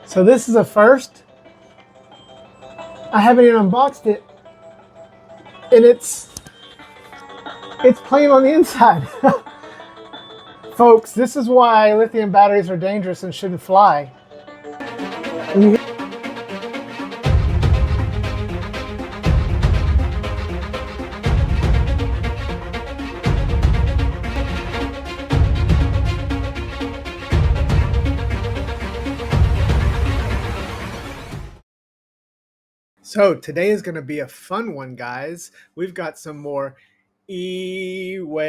So this is a first. I haven't even unboxed it, and it's plain on the inside. Folks, this is why lithium batteries are dangerous and shouldn't fly. So today is going to be a fun one, guys. We've got some more e-waste.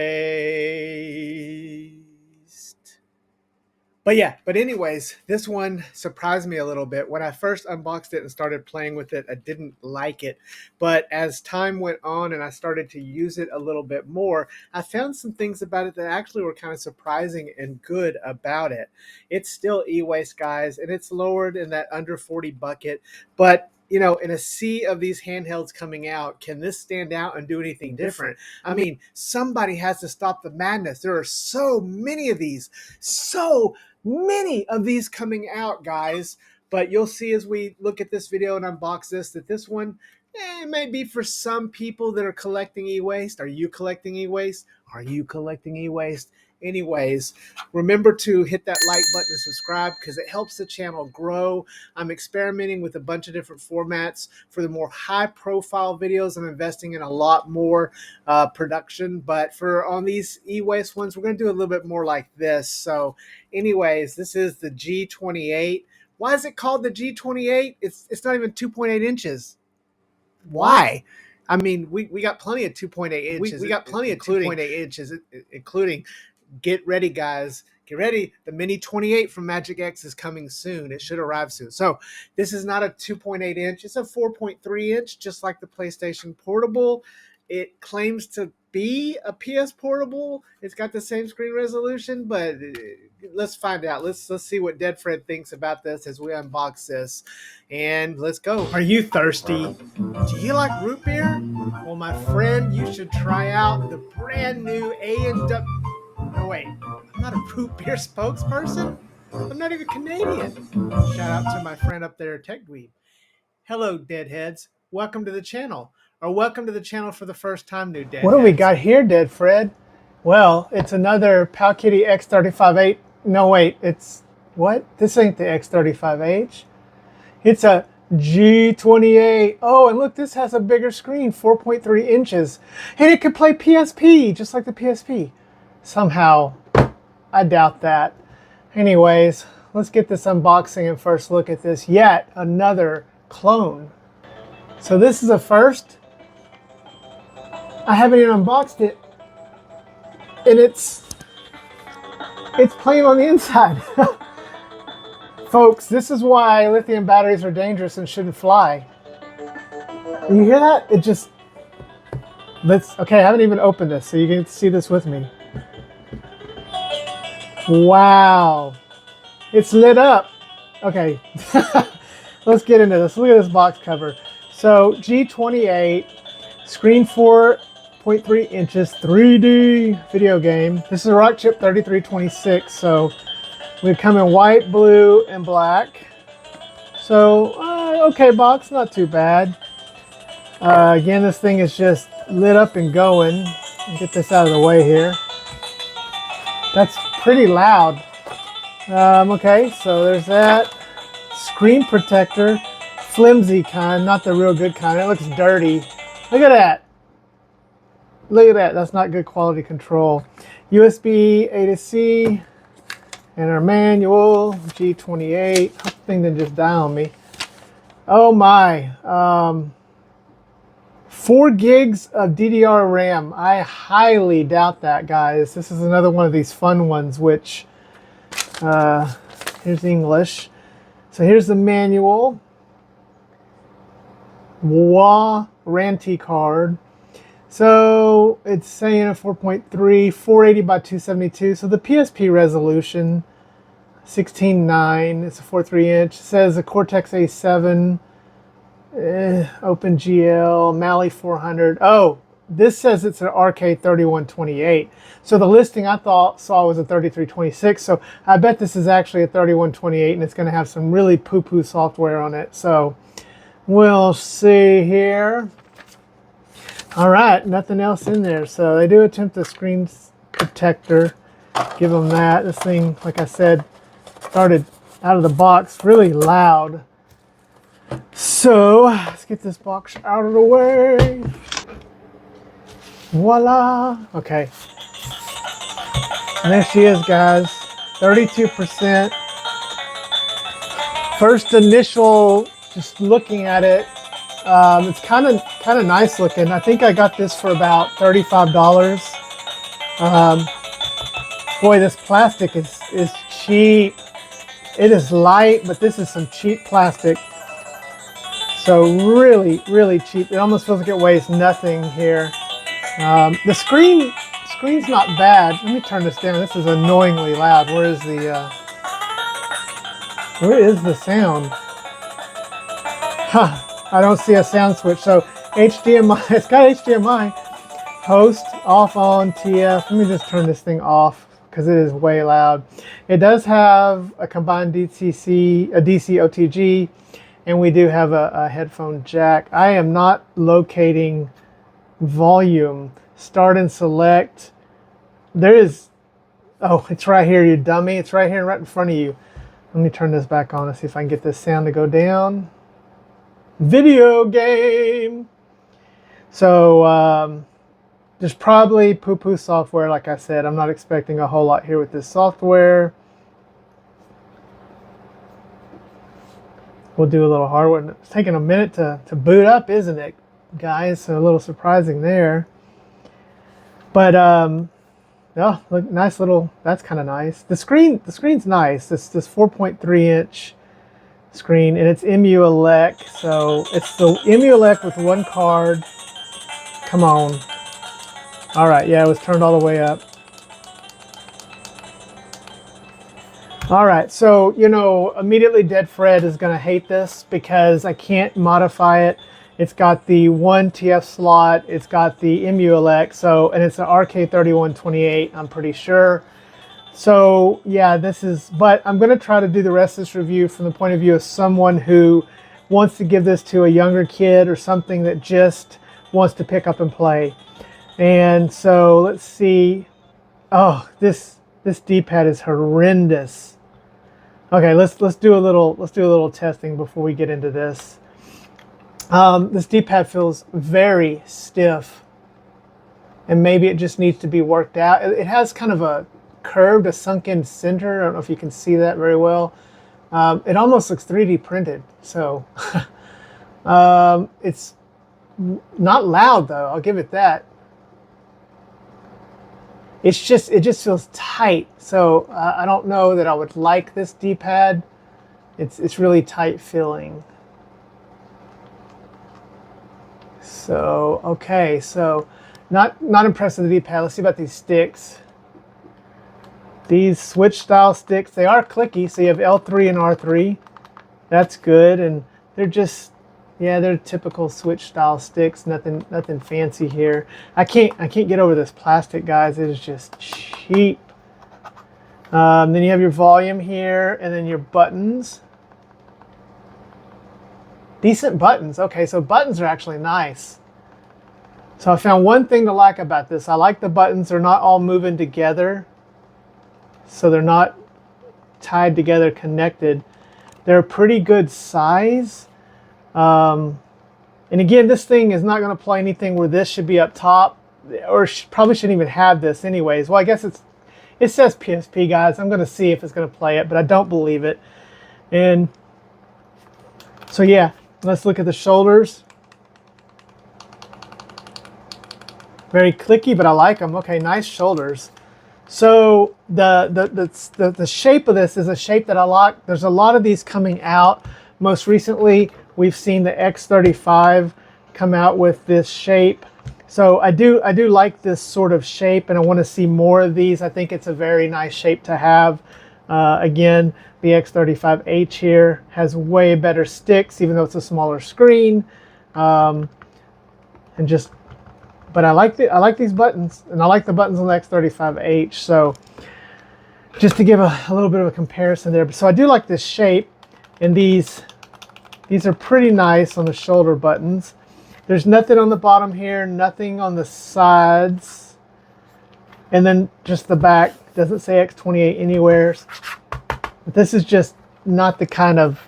But anyways, this one surprised me a little bit. When I first unboxed it and started playing with it, I didn't like it. But as time went on and I started to use it a little bit more, I found some things about it that actually were kind of surprising and good about it. It's still e-waste, guys, and it's lowered in that under 40 bucket. But you know, in a sea of these handhelds coming out, can this stand out and do anything different? I mean, somebody has to stop the madness. There are so many of these coming out, guys. But you'll see as we look at this video and unbox this that this one may be for some people that are collecting e-waste. Are you collecting e-waste? Are you collecting e-waste? Anyways, remember to hit that like button and subscribe because it helps the channel grow. I'm experimenting with a bunch of different formats. For the more high profile videos, I'm investing in a lot more production. But on these e-waste ones, we're going to do a little bit more like this. So anyways, this is the G28. Why is it called the G28? It's not even 2.8 inches. Why? I mean, we got plenty of 2.8 inches. We got plenty of 2.8 inches, including, get ready, guys. Get ready. The Mini 28 from Magic X is coming soon. It should arrive soon. So this is not a 2.8 inch. It's a 4.3 inch, just like the PlayStation Portable. It claims to be a PS Portable. It's got the same screen resolution, but let's find out. Let's see what Dead Fred thinks about this as we unbox this. And let's go. Are you thirsty? Do you like root beer? Well, my friend, you should try out the brand new A&W. No, wait. I'm not a root beer spokesperson. I'm not even Canadian. Shout out to my friend up there, Tech Dweeb. Hello, Deadheads. Welcome to the channel. Or welcome to the channel for the first time, new Deadheads. What do we got here, Dead Fred? Well, it's another Powkiddy X358. No, wait. It's what? This ain't the X35H. It's a G28. Oh, and look, this has a bigger screen, 4.3 inches. And it could play PSP, just like the PSP. Somehow, I doubt that. Anyways, let's get this unboxing and first look at this. Yet another clone. So this is a first. I haven't even unboxed it. And it's plain on the inside. Folks, this is why lithium batteries are dangerous and shouldn't fly. You hear that? It just... Okay, I haven't even opened this, so you can see this with me. Wow. It's lit up. Okay. Let's get into this. Look at this box cover. So, G28, screen 4.3 inches, 3D video game. This is a Rockchip 3326, so we come in white, blue, and black. So, okay box, not too bad. Again, this thing is just lit up and going. Get this out of the way here. That's pretty loud. Okay, so there's that. Screen protector, flimsy kind, not the real good kind. It looks dirty. Look at that. Look at that. That's not good quality control. USB A to C. And our manual, G28. That thing didn't just die on me. Oh my. 4 gigs of DDR RAM. I highly doubt that, guys. This is another one of these fun ones, which, here's English. So here's the manual. Warranty card. So it's saying a 4.3, 480 by 272. So the PSP resolution, 16:9. It's a 4.3 inch. It says a Cortex A7, OpenGL, Mali 400. Oh, this says it's an RK3128. So the listing I saw was a 3326. So I bet this is actually a 3128, and it's going to have some really poo-poo software on it. So we'll see here. All right, nothing else in there. So they do attempt a screen protector. Give them that. This thing, like I said, started out of the box really loud. So let's get this box out of the way. Voila. Okay. And there she is, guys. 32%. First initial, just looking at it, it's kind of nice looking. I think I got this for about $35. Boy, this plastic is cheap. It is light, but this is some cheap plastic. So really, really cheap. It almost feels like it weighs nothing here. The screen's not bad. Let me turn this down. This is annoyingly loud. Where is the sound? Huh, I don't see a sound switch. So HDMI, it's got HDMI. Host, off, on, TF. Let me just turn this thing off because it is way loud. It does have a combined DC OTG, and we do have a headphone jack. I am not locating volume. Start and select. There is, oh, it's right here, you dummy. It's right here, right in front of you. Let me turn this back on and see if I can get this sound to go down. Video game. So there's probably poo-poo software, like I said. I'm not expecting a whole lot here with this software. We'll do a little hardware. It's taking a minute to boot up, isn't it, guys? So a little surprising there. But oh, look, nice little. That's kind of nice. The screen's nice. This 4.3 inch screen, and it's Emuelec. So it's the Emuelec with one card. Come on. All right, yeah, it was turned all the way up. All right, so, you know, immediately Dead Fred is going to hate this because I can't modify it. It's got the 1 TF slot, it's got the Emuelec, so, and it's an RK3128, I'm pretty sure. So, yeah, this is, but I'm going to try to do the rest of this review from the point of view of someone who wants to give this to a younger kid or something that just wants to pick up and play. And so, let's see. Oh, this D-pad is horrendous. Okay, let's do a little testing before we get into this. This D-pad feels very stiff, and maybe it just needs to be worked out. It has kind of a curved, a sunken center. I don't know if you can see that very well. It almost looks 3D printed. So it's not loud though. I'll give it that. It just feels tight, so I don't know that I would like this D-pad. It's really tight feeling. So okay, so not impressed with the D-pad. Let's see about these sticks. These switch style sticks, they are clicky. So you have L3 and R3. That's good, and they're just, yeah, they're typical switch style sticks. Nothing fancy here. I can't get over this plastic, guys. It is just cheap. Then you have your volume here, and then your buttons. Decent buttons. Okay, so buttons are actually nice. So I found one thing to like about this. I like the buttons. They're not all moving together, so they're not tied together, connected. They're a pretty good size. And again, this thing is not going to play anything where this should be up top, or probably shouldn't even have this anyways. Well, I guess it says PSP, guys. I'm going to see if it's going to play it, but I don't believe it. And so yeah, let's look at the shoulders. Very clicky, but I like them. Okay, nice shoulders. So the shape of this is a shape that I like. There's a lot of these coming out. Most recently, we've seen the X35 come out with this shape. So I do like this sort of shape, and I want to see more of these. I think it's a very nice shape to have. Again, the X35H here has way better sticks, even though it's a smaller screen. And just But I like these buttons, and I like the buttons on the X35H. So just to give a little bit of a comparison there. So I do like this shape, and these are pretty nice on the shoulder buttons. There's nothing on the bottom here, nothing on the sides, and then just the back doesn't say X28 anywhere. But this is just not the kind of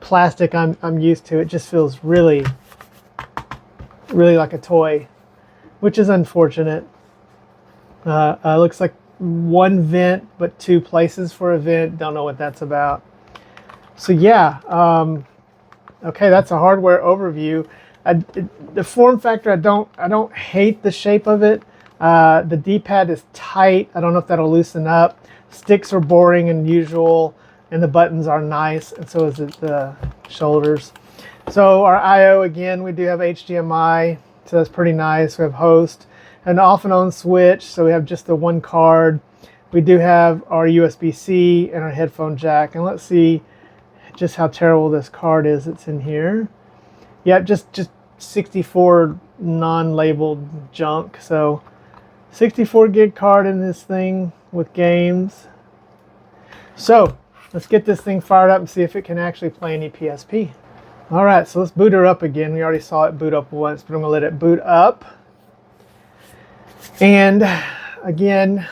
plastic I'm used to. It just feels really, really like a toy, which is unfortunate. Looks like one vent, but two places for a vent. Don't know what that's about. So yeah, okay, that's a hardware overview. The form factor, I don't hate the shape of it. The D-pad is tight. I don't know if that'll loosen up. Sticks are boring and usual, and the buttons are nice, and so is the shoulders. So our I/O, again, we do have HDMI, so that's pretty nice. We have host, an off and on switch, so we have just the one card. We do have our USB-C and our headphone jack, and let's see just how terrible this card is that's in here. Yeah, just 64 non-labeled junk. So 64 gig card in this thing with games. So let's get this thing fired up and see if it can actually play any PSP. All right, so let's boot her up again. We already saw it boot up once, but I'm gonna let it boot up. And again,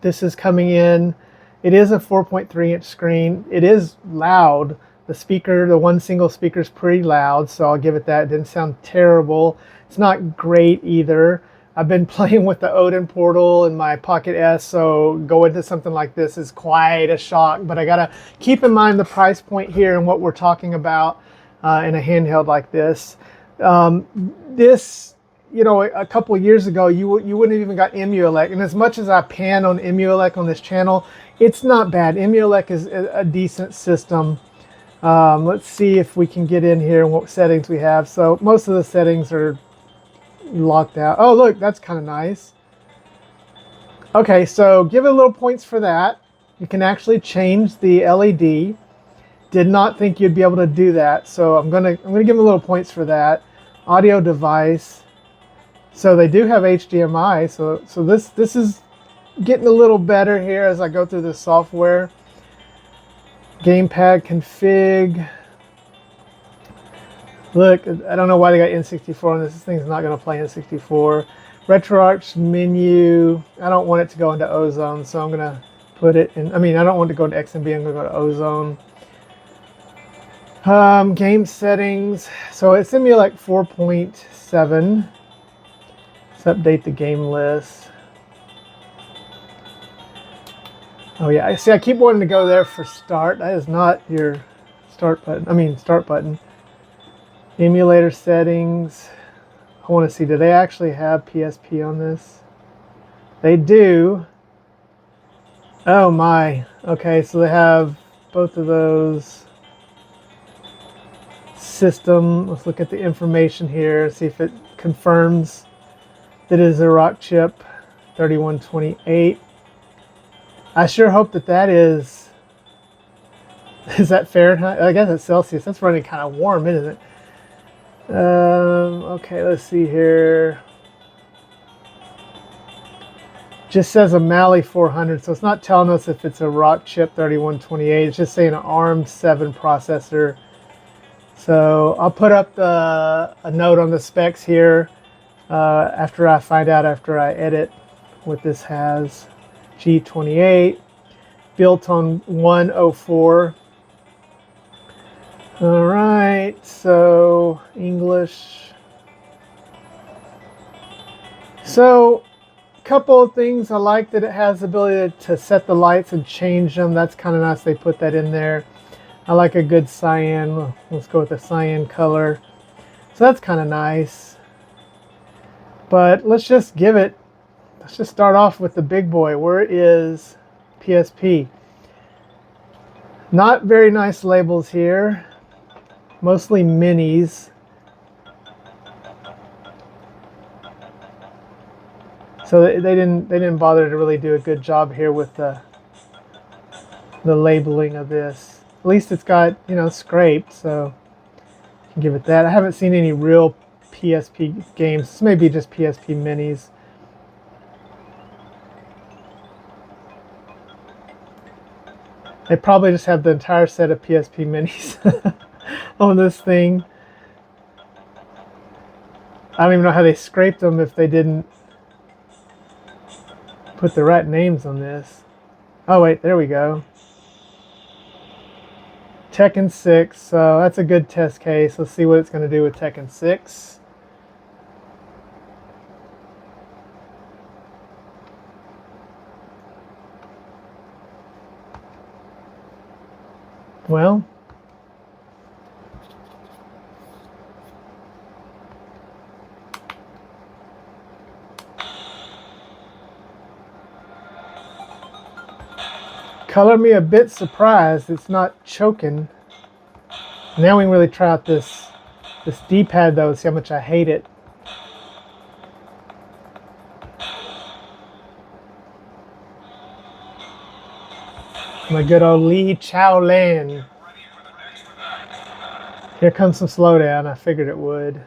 this is coming in. It is a 4.3-inch screen. It is loud. The speaker, the one single speaker is pretty loud, so I'll give it that. It didn't sound terrible. It's not great either. I've been playing with the Odin Portal in my Pocket S, so going to something like this is quite a shock. But I gotta keep in mind the price point here and what we're talking about in a handheld like this. This, you know, a couple of years ago, you wouldn't have even got Emuelec. And as much as I pan on Emuelec on this channel, it's not bad. Emuelec is a decent system. Let's see if we can get in here and what settings we have. So most of the settings are locked out. Oh, look, that's kind of nice. Okay, so give it a little points for that. You can actually change the LED. Did not think you'd be able to do that, so I'm gonna give them a little points for that. Audio device. So they do have HDMI. So this is getting a little better here as I go through the software. Gamepad config. Look, I don't know why they got N64 on this. This thing's not going to play N64. RetroArch menu. I don't want it to go into Ozone, so I'm going to put it in. I mean, I don't want it to go into XMB. I'm going to go to Ozone. Game settings. So it's Emuelec 4.7. Let's update the game list. Oh yeah, see, I keep wanting to go there for start. That is not your start button. I mean, start button. Emulator settings. I want to see, do they actually have PSP on this? They do. Oh my. Okay, so they have both of those. System. Let's look at the information here, see if it confirms that it is a Rockchip 3128. I sure hope that is that Fahrenheit? I guess it's Celsius. That's running kind of warm, isn't it? Okay, let's see here. Just says a Mali 400, so it's not telling us if it's a Rockchip 3128. It's just saying an ARM7 processor. So I'll put up a note on the specs here after I find out, after I edit what this has. G28, built on 104. All right, so English. So a couple of things. I like that it has the ability to set the lights and change them. That's kind of nice they put that in there. I like a good cyan. Let's go with the cyan color. So that's kind of nice. But let's just give it. Let's just start off with the big boy. Where is PSP? Not very nice labels here. Mostly minis. So they didn't bother to really do a good job here with the labeling of this. At least it's got, you know, scraped, so you can give it that. I haven't seen any real PSP games. This may be just PSP minis. They probably just have the entire set of PSP minis on this thing. I don't even know how they scraped them if they didn't put the right names on this. Oh wait, there we go. Tekken 6, so that's a good test case. Let's see what it's going to do with Tekken 6. Well, color me a bit surprised it's not choking. Now we can really try out this D-pad though, see how much I hate it. My good old Lee Chow Lan. Here comes some slowdown. I figured it would.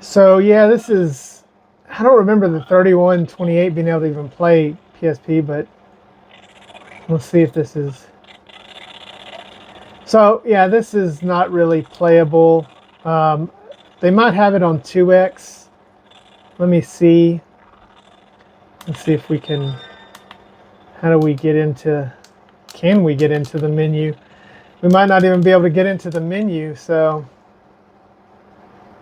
So yeah, this is, I don't remember the 3128 being able to even play PSP, but let's see if this is. So yeah, this is not really playable. They might have it on 2X. Let me see. Let's see if we can, how do we get into, can we get into the menu? We might not even be able to get into the menu, so,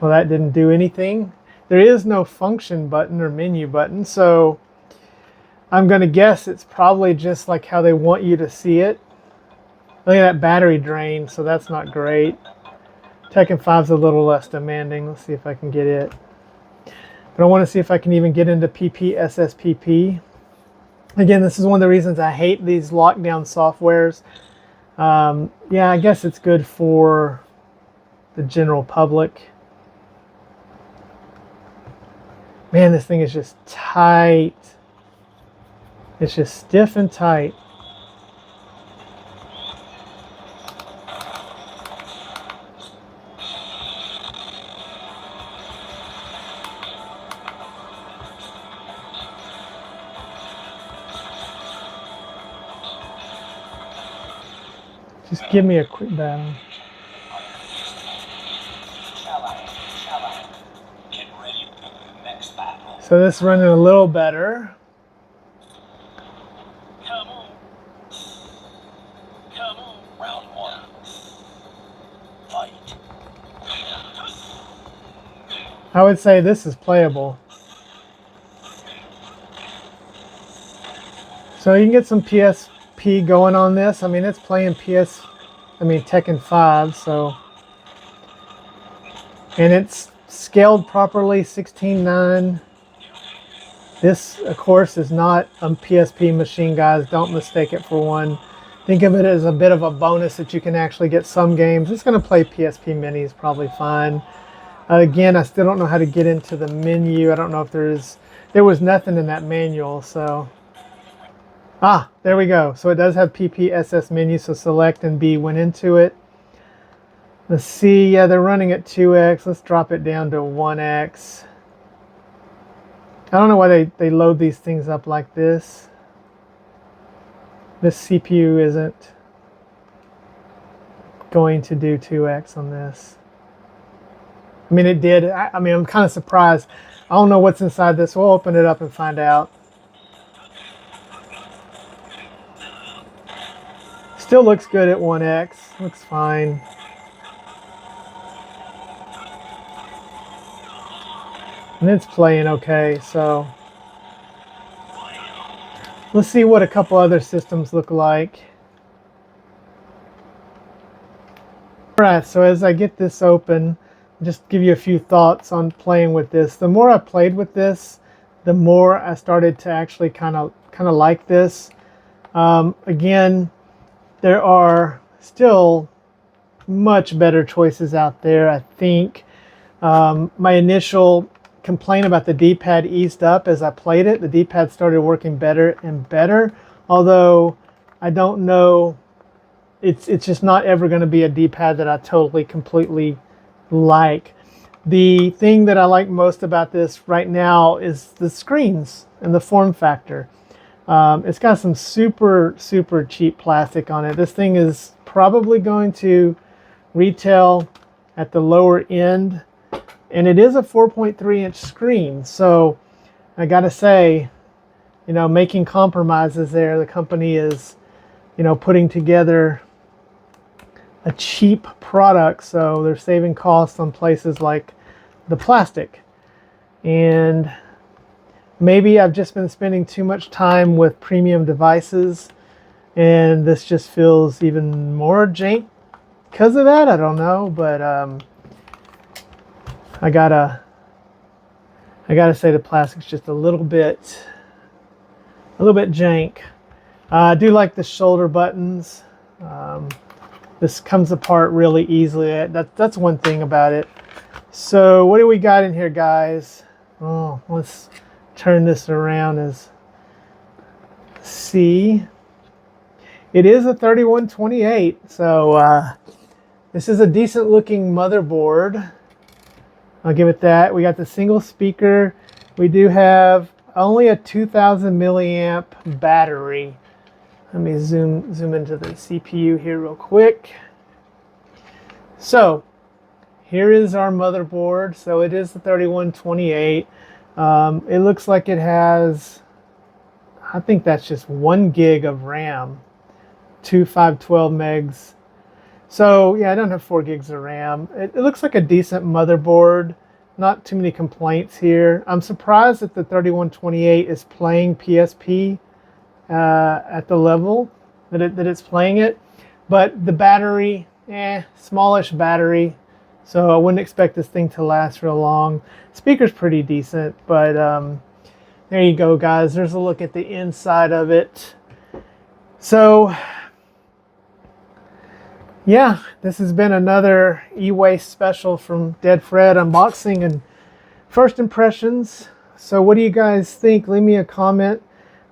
well, that didn't do anything. There is no function button or menu button, so I'm going to guess it's probably just like how they want you to see it. Look at that battery drain, so that's not great. Tekken 5's a little less demanding. Let's see if I can get it. But I want to see if I can even get into PPSSPP. Again, this is one of the reasons I hate these lockdown softwares. Yeah, I guess it's good for the general public. Man, this thing is just tight. It's just stiff and tight. Just give me a quick battle. So this is running a little better. Round one. Fight. I would say this is playable. So you can get some PSP going on this. I mean, it's playing Tekken 5, so. And it's scaled properly, 16:9. This, of course, is not a PSP machine, guys. Don't mistake it for one. Think of it as a bit of a bonus that you can actually get some games. It's going to play PSP minis probably fine. Again, I still don't know how to get into the menu. I don't know if there was nothing in that manual, so. Ah, there we go. So it does have PPSS menu, so select and B went into it. Let's see, yeah, they're running at 2X. Let's drop it down to 1X. I don't know why they load these things up like this. This CPU isn't going to do 2X on this. I mean, it did. I mean, I'm kind of surprised. I don't know what's inside this. We'll open it up and find out. Still looks good at 1X. Looks fine. And it's playing okay, so let's see what a couple other systems look like. Alright, so as I get this open, just give you a few thoughts on playing with this. The more I played with this, the more I started to actually kind of like this. Again, there are still much better choices out there, I think. My initial complaint about the D-pad eased up as I played it. The D-pad started working better and better, although I don't know it's just not ever going to be a D-pad that I totally, completely like. The thing that I like most about this right now is the screens and the form factor. It's got some super cheap plastic on it. This thing is probably going to retail at the lower end, and it is a 4.3-inch screen. So I gotta say, you know, making compromises there. The company is, you know, putting together a cheap product, so they're saving costs on places like the plastic. And maybe I've just been spending too much time with premium devices, and this just feels even more jank because of that. I don't know, but I gotta say the plastic's just a little bit jank. I do like the shoulder buttons. This comes apart really easily. That's one thing about it. So what do we got in here, guys? Oh, let's turn this around as see. It is a 3128, so this is a decent looking motherboard. I'll give it that. We got the single speaker. We do have only a 2000 milliamp battery. Let me zoom into the CPU here real quick. So here is our motherboard. So it is the 3128. It looks like it has, I think that's just 1 gig of RAM, 512 megs. So yeah, I don't have 4 gigs of RAM. It looks like a decent motherboard. Not too many complaints here. I'm surprised that the 3128 is playing PSP at the level that it's playing it. But the battery, smallish battery. So I wouldn't expect this thing to last real long. Speaker's pretty decent, but there you go, guys. There's a look at the inside of it. So yeah, this has been another e-waste special from Dead Fred unboxing and first impressions. So what do you guys think? Leave me a comment.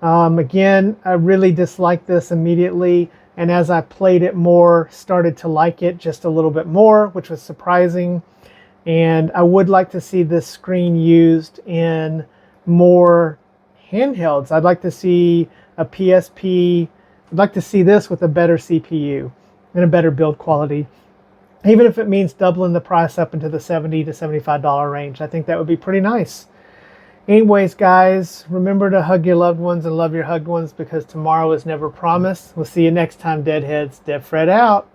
Again, I really disliked this immediately, and as I played it more, started to like it just a little bit more, which was surprising. And I would like to see this screen used in more handhelds. I'd like to see a PSP. I'd like to see this with a better CPU and a better build quality, even if it means doubling the price up into the $70 to $75 range. I think that would be pretty nice. Anyways, guys, remember to hug your loved ones and love your hugged ones, because tomorrow is never promised. We'll see you next time, Deadheads. Dead Fred out.